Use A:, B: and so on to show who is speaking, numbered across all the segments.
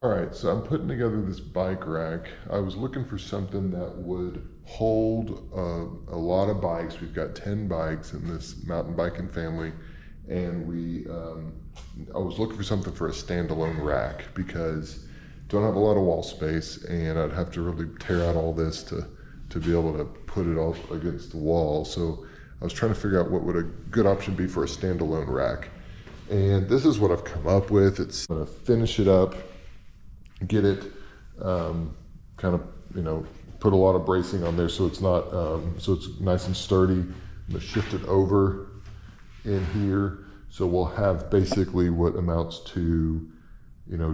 A: All right, so I'm putting together this bike rack. I was looking for something that would hold a lot of bikes. We've got 10 bikes in this mountain biking family, and I was looking for something for a standalone rack because don't have a lot of wall space, and I'd have to really tear out all this to be able to put it all against the wall. So I was trying to figure out what would a good option be for a standalone rack. And this is what I've come up with. I'm gonna finish it up, get it kind of, put a lot of bracing on there so it's not, so it's nice and sturdy. I'm gonna shift it over in here. So we'll have basically what amounts to,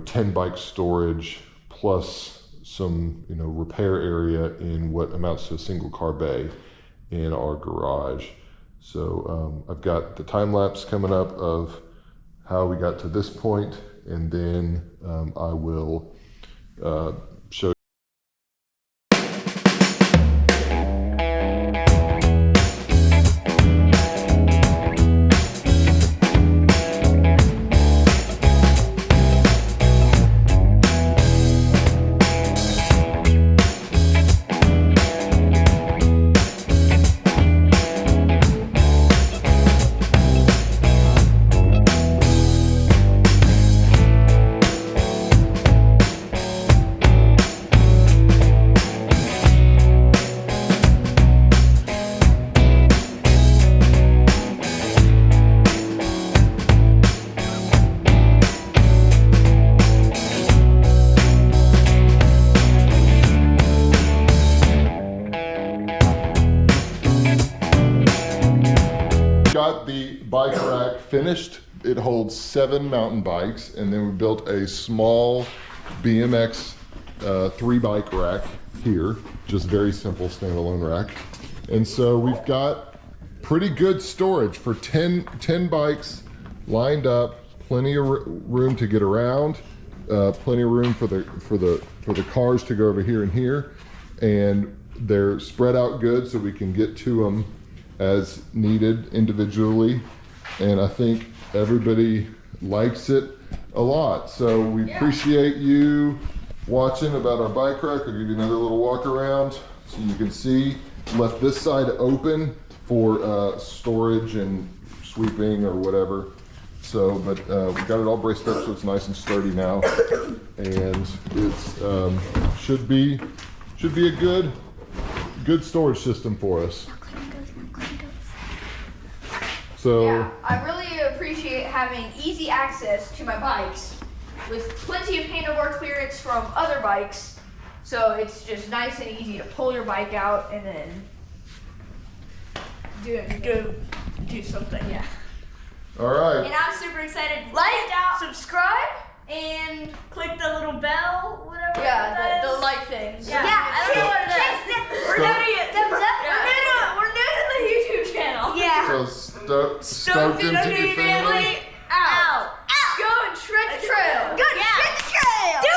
A: 10 bike storage plus some, repair area in what amounts to a single car bay in our garage. So I've got the time lapse coming up of how we got to this point, and then I will show you. Got the bike rack finished. It holds 7 mountain bikes, and then we built a small BMX 3 bike rack here, just very simple standalone rack. And so we've got pretty good storage for 10 bikes lined up, plenty of room to get around, plenty of room for the cars to go over here and here, and they're spread out good so we can get to them as needed individually, and I think everybody likes it a lot. So we appreciate you watching about our bike rack. I'll give you another little walk around so you can see. Left this side open for storage and sweeping or whatever. So, but we got it all braced up so it's nice and sturdy now, and it's should be a good storage system for us. So,
B: yeah, I really appreciate having easy access to my bikes with plenty of handlebar clearance from other bikes. So it's just nice and easy to pull your bike out and then go do something. Yeah.
A: all right.
C: And I'm super excited.
B: Like, subscribe,
C: And click the little bell, whatever.
B: yeah, the like things.
C: Yeah, I don't know what it is.
B: We're doing it.
C: Yeah.
B: We're new to the YouTube channel.
C: Yeah.
A: So stoked into your family.
B: Out. Go and shred the trail.
C: Good. Yeah.
B: Shred the trail.